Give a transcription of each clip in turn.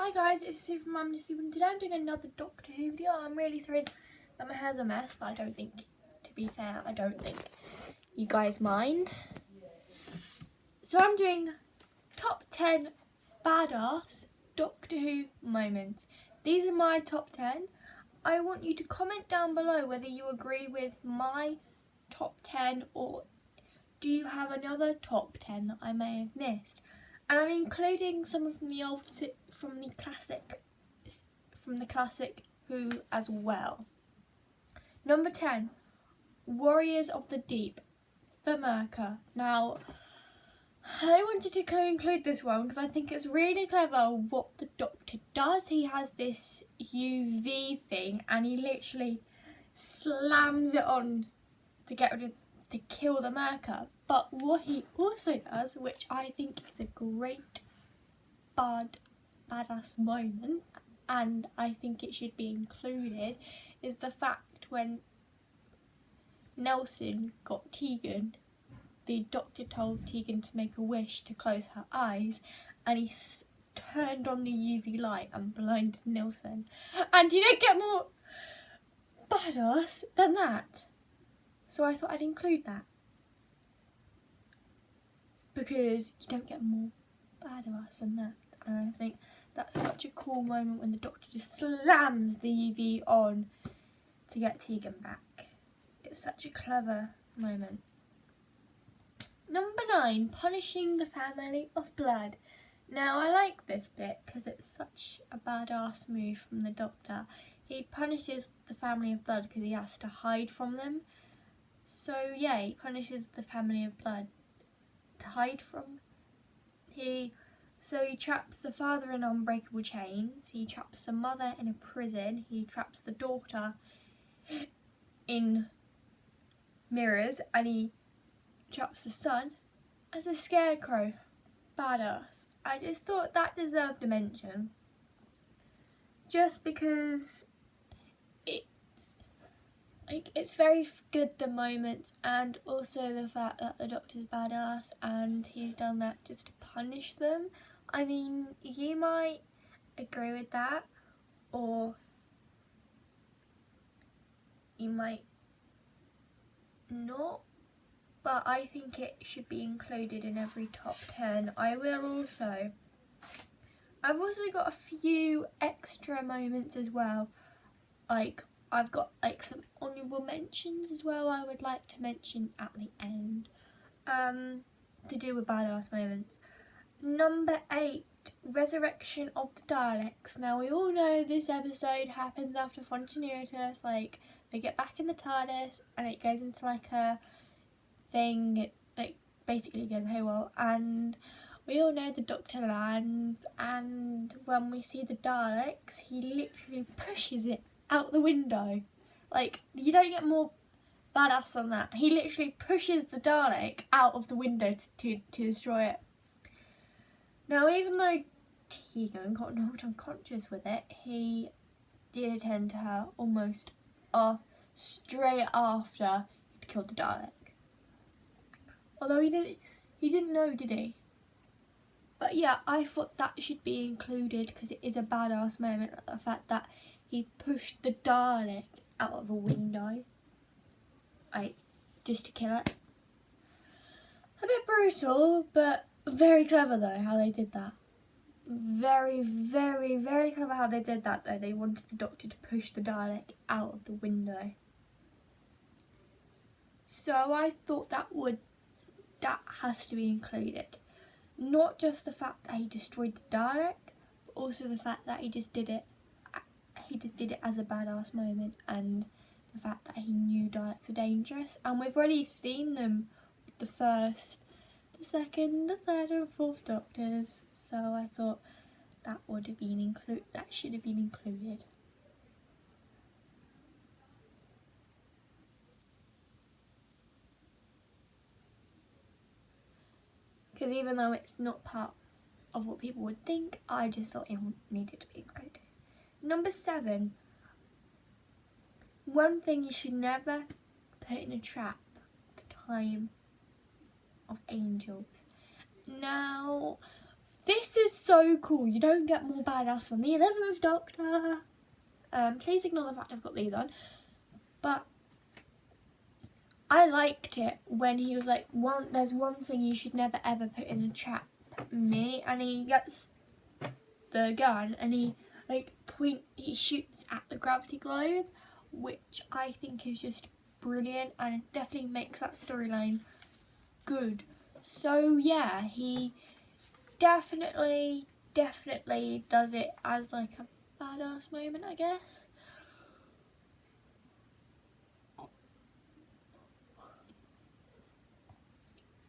Hi guys, it's Sue from Mum People, and today I'm doing another Doctor Who video. I'm really sorry that my hair's a mess, but to be fair, I don't think you guys mind. So I'm doing top 10 badass Doctor Who moments. These are my top 10. I want you to comment down below whether you agree with my top 10 or do you have another top 10 that I may have missed. And I'm including some from the classic Who as well. Number 10, Warriors of the Deep, Thamerka. Now, I wanted to include this one because I think it's really clever what the Doctor does. He has this UV thing and he literally slams it on to kill the Merca. But what he also does, which I think is a great badass moment, and I think it should be included, is the fact when Nelson got Tegan, the Doctor told Tegan to make a wish to close her eyes, and he turned on the UV light and blinded Nelson. And you don't get more badass than that. So I thought I'd include that, because you don't get more badass than that. And I think that's such a cool moment when the Doctor just slams the UV on to get Tegan back. It's such a clever moment. Number 9, punishing the family of Blood. Now I like this bit because it's such a badass move from the Doctor. He punishes the family of Blood because he has to hide from them. So yeah, he punishes the family of Blood to hide from. So he traps the father in unbreakable chains, he traps the mother in a prison, he traps the daughter in mirrors, and he traps the son as a scarecrow. Badass. I just thought that deserved a mention. Just because it's very good, the moments, and also the fact that the Doctor's badass and he's done that just to punish them. I mean, you might agree with that, or you might not, but I think it should be included in every top 10. I've also got a few extra moments as well. I've got some honourable mentions as well I would like to mention at the end, to do with badass moments. Number 8, Resurrection of the Daleks. Now we all know this episode happens after Fontanieritas, they get back in the TARDIS and it goes into a thing, basically goes haywire, and we all know the Doctor lands, and when we see the Daleks, he literally pushes it out the window. You don't get more badass than that. He literally pushes the Dalek out of the window to destroy it. Now, even though Tegan got knocked unconscious with it, he did attend to her almost straight after he'd killed the Dalek. Although he didn't know, did he? But yeah, I thought that should be included because it is a badass moment, the fact that he pushed the Dalek out of a window, just to kill it. A bit brutal, but very clever though how they did that. Very, very, very clever how they did that though. They wanted the Doctor to push the Dalek out of the window. So I thought that has to be included. Not just the fact that he destroyed the Dalek, but also the fact that he just did it as a badass moment, and the fact that he knew Daleks are dangerous. And we've already seen them with the first, the second, the third and fourth Doctors. So I thought that should have been included. Because even though it's not part of what people would think, I just thought it needed to be included. Number 7, one thing you should never put in a trap: the time of angels. Now, This is so cool. You don't get more badass than the 11th Doctor. Please ignore the fact I've got these on. But I liked it when he was like, there's one thing you should never ever put in a trap, me. And he gets the gun and he shoots at the gravity globe, which I think is just brilliant, and it definitely makes that storyline good. So yeah, he definitely does it as like a badass moment, I guess.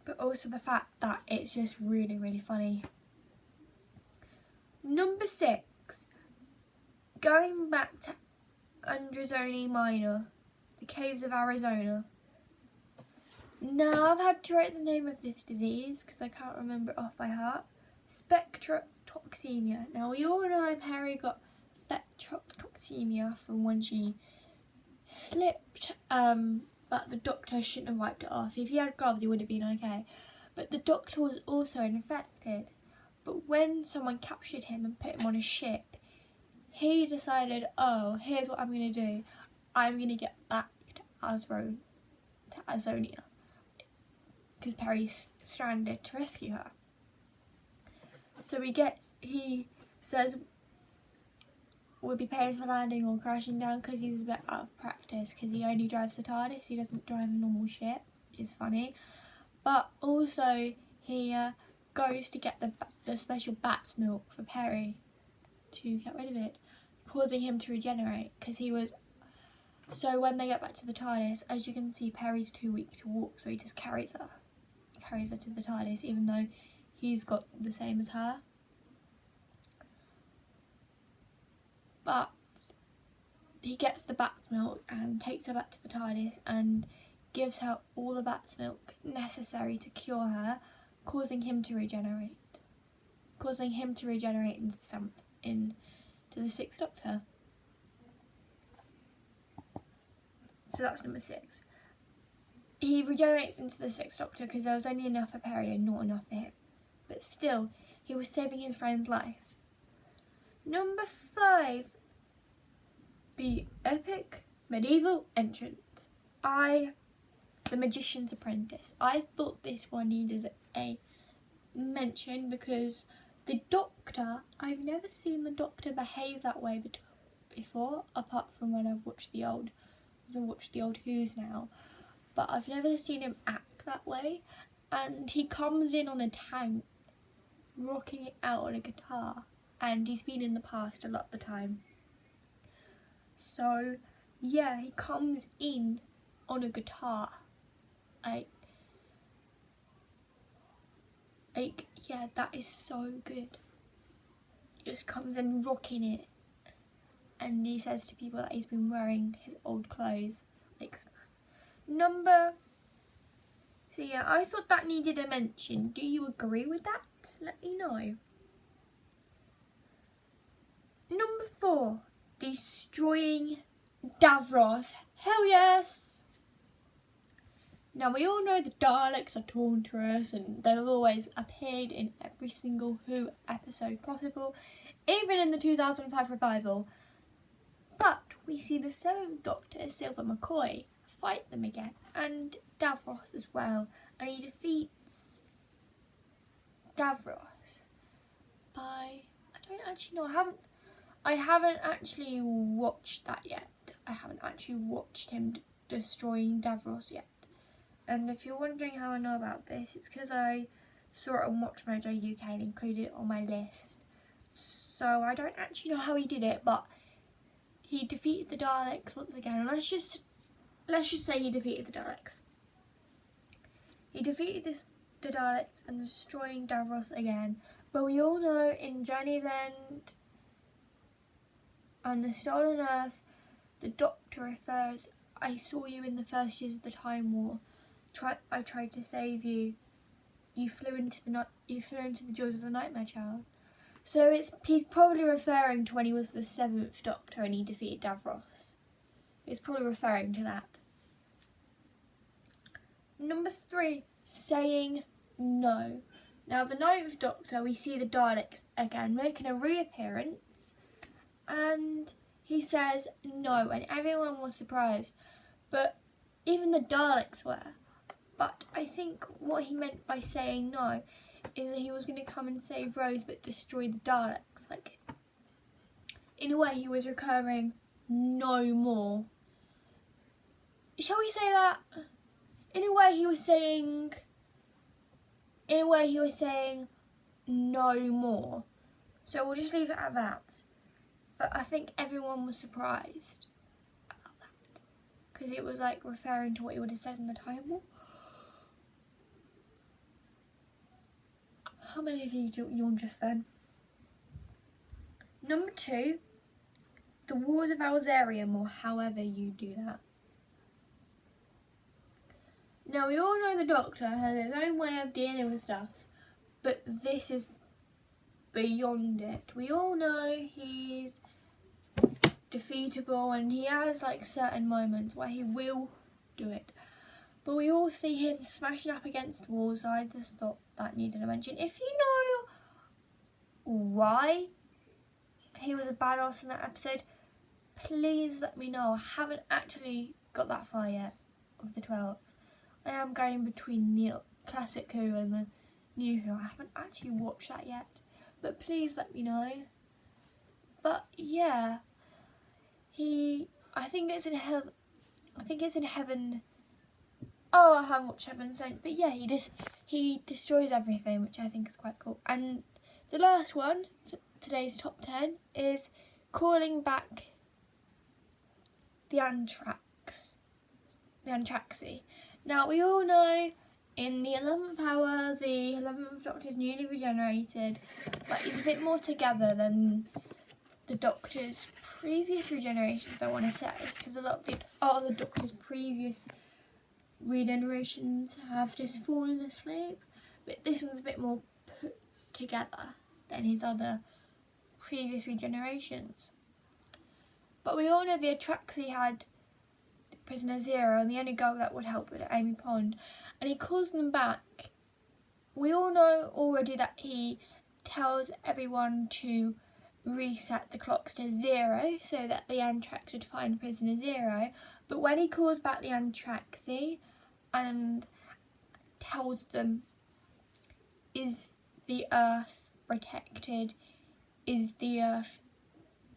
But also the fact that it's just really funny. Number 6, going back to Androzoni Minor, the caves of Arizona. Now I've had to write the name of this disease because I can't remember it off by heart. Spectrotoxemia. Now we all know Perry got spectrotoxemia from when she slipped, but the Doctor shouldn't have wiped it off. If he had gloves, it would have been okay. But the Doctor was also infected. But when someone captured him and put him on a ship, he decided, oh, here's what I'm going to do. I'm going to get back to Azonia. Because Perry's stranded to rescue her. So he says we'll be paying for landing or crashing down because he's a bit out of practice because he only drives the TARDIS, he doesn't drive a normal ship, which is funny. But also he goes to get the special bat's milk for Perry to get rid of it, causing him to regenerate because he was... So when they get back to the TARDIS, as you can see, Perry's too weak to walk, so he just carries her to the TARDIS, even though he's got the same as her. But he gets the bat's milk and takes her back to the TARDIS and gives her all the bat's milk necessary to cure her, causing him to regenerate into the 6th Doctor. So that's number 6. He regenerates into the 6th Doctor because there was only enough for Perry and not enough for him. But still, he was saving his friend's life. Number 5. The epic medieval entrance. The Magician's Apprentice. I thought this one needed a mention because the Doctor, I've never seen the Doctor behave that way before, apart from when I've watched the old Who's now. But I've never seen him act that way. And he comes in on a tank, rocking it out on a guitar. And he's been in the past a lot of the time. So, yeah, he comes in on a guitar. Yeah, that is so good. He just comes in rocking it. And he says to people that he's been wearing his old clothes. So yeah, I thought that needed a mention. Do you agree with that? Let me know. Number 4. Destroying Davros. Hell yes! Now we all know the Daleks are torturous and they've always appeared in every single Who episode possible, even in the 2005 revival. But we see the 7th Doctor, Silver McCoy, fight them again, and Davros as well, and he defeats Davros by... I haven't actually watched that yet. I haven't actually watched him destroying Davros yet. And if you're wondering how I know about this, it's because I saw it on WatchMojo UK and included it on my list. So I don't actually know how he did it, but he defeated the Daleks once again. And let's just say he defeated the Daleks. He defeated the Daleks and destroying Davros again. But we all know in Journey's End and the Stolen Earth, the Doctor refers, I saw you in the first years of the Time War. I tried to save you. You flew into the jaws of the Nightmare Child. So he's probably referring to when he was the 7th Doctor and he defeated Davros. He's probably referring to that. Number 3, saying no. Now, the 9th Doctor, we see the Daleks again making a reappearance, and he says no, and everyone was surprised. But even the Daleks were. But I think what he meant by saying no is that he was going to come and save Rose but destroy the Daleks. Like, in a way, he was recurring no more. Shall we say that? In a way, he was saying no more. So we'll just leave it at that. But I think everyone was surprised about that, because it was like referring to what he would have said in the Time War. How many of you yawned just then? Number 2, the Wars of Alzarium, or however you do that. Now, we all know the Doctor has his own way of dealing with stuff, but this is beyond it. We all know he's defeatable and he has like certain moments where he will do it. But we all see him smashing up against walls, so I just thought that needed a mention. If you know why he was a badass in that episode, please let me know. I haven't actually got that far yet of the 12th. I am going between the classic Who and the new Who. I haven't actually watched that yet, but please let me know. But yeah, I think it's in Heaven. Oh, I haven't watched Heaven Sent, but yeah, he destroys everything, which I think is quite cool. And the last one, today's top 10, is calling back the Antraxi. Now, we all know in the 11th hour, the 11th Doctor is newly regenerated, but he's a bit more together than the Doctor's previous regenerations, I want to say, because a lot of the other Doctor's previous regenerations have just fallen asleep, but this one's a bit more put together than his other previous regenerations. But we all know the Atraxi had Prisoner Zero, and the only girl that would help with Amy Pond, and he calls them back. We all know already that he tells everyone to reset the clocks to 0 so that the Antrax would find Prisoner Zero, but when he calls back the Antraxi and tells them, is the Earth protected, is the Earth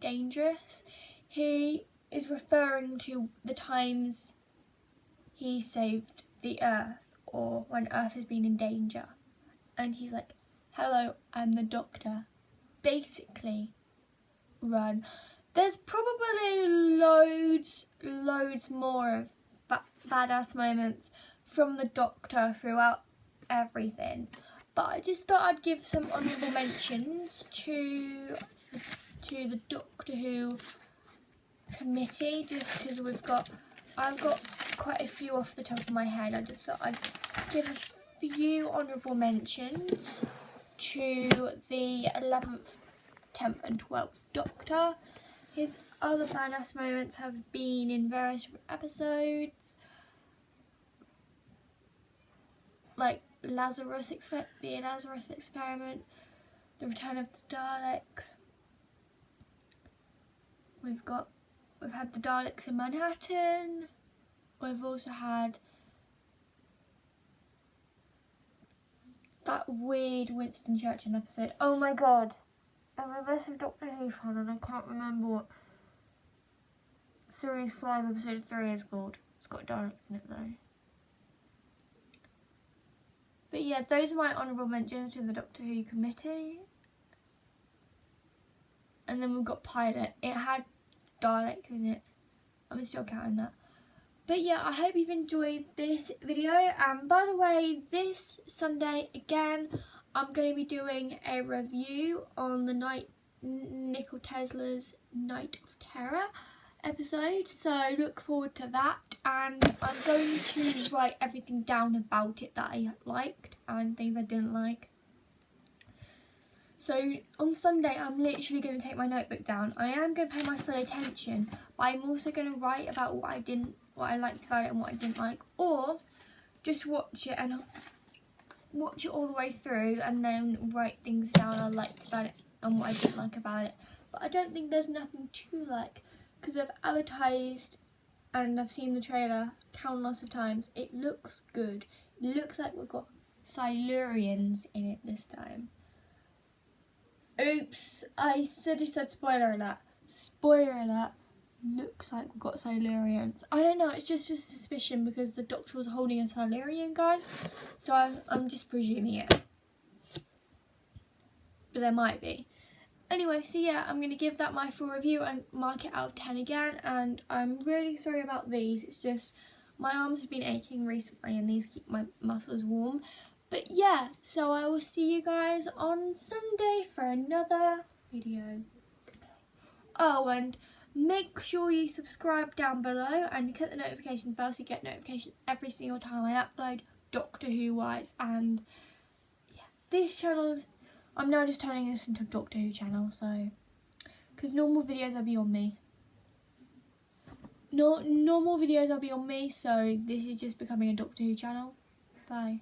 dangerous, he is referring to the times he saved the Earth, or when Earth has been in danger. And he's like, hello, I'm the Doctor. Basically, run. There's probably loads more of badass moments from the Doctor throughout everything. But I just thought I'd give some honourable mentions to the Doctor Who committee, just because I've got quite a few off the top of my head. I just thought I'd give a few honourable mentions to the 11th, 10th and 12th Doctor. His other badass moments have been in various episodes, like the Lazarus Experiment, the Return of the Daleks. We've had the Daleks in Manhattan. We've also had that weird Winston Churchill episode. Oh my god. I'm a massive Doctor Who fan and I can't remember what Series 5 episode 3 is called. It's got Daleks in it though. But yeah, those are my honourable mentions to the Doctor Who committee. And then we've got Pilot. It had Daleks in it. I'm still counting that. But yeah, I hope you've enjoyed this video. And by the way, this Sunday again, I'm going to be doing a review on the Nikola Tesla's Night of Terror episode. So look forward to that. And I'm going to write everything down about it that I liked and things I didn't like. So on Sunday, I'm literally going to take my notebook down. I am going to pay my full attention, but I'm also going to write about what I liked about it and what I didn't like, or just watch it and watch it all the way through and then write things down I liked about it and what I didn't like about it. But I don't think there's nothing to like, because I've advertised and I've seen the trailer countless of times. It looks good. It looks like we've got Silurians in it this time. Oops, I just said spoiler alert. Spoiler alert. Looks like we've got Silurians. I don't know, it's just a suspicion because the Doctor was holding a Silurian gun. So I'm just presuming it. But there might be. Anyway, so yeah, I'm going to give that my full review and mark it out of 10 again. And I'm really sorry about these. It's just my arms have been aching recently and these keep my muscles warm. But yeah, so I will see you guys on Sunday for another video. Oh, and make sure you subscribe down below and click the notification bell so you get notification every single time I upload Doctor Who wise. And yeah, this channel's, I'm now just turning this into a Doctor Who channel, so, because normal videos will be on me. No, normal videos will be on me, so this is just becoming a Doctor Who channel. Bye.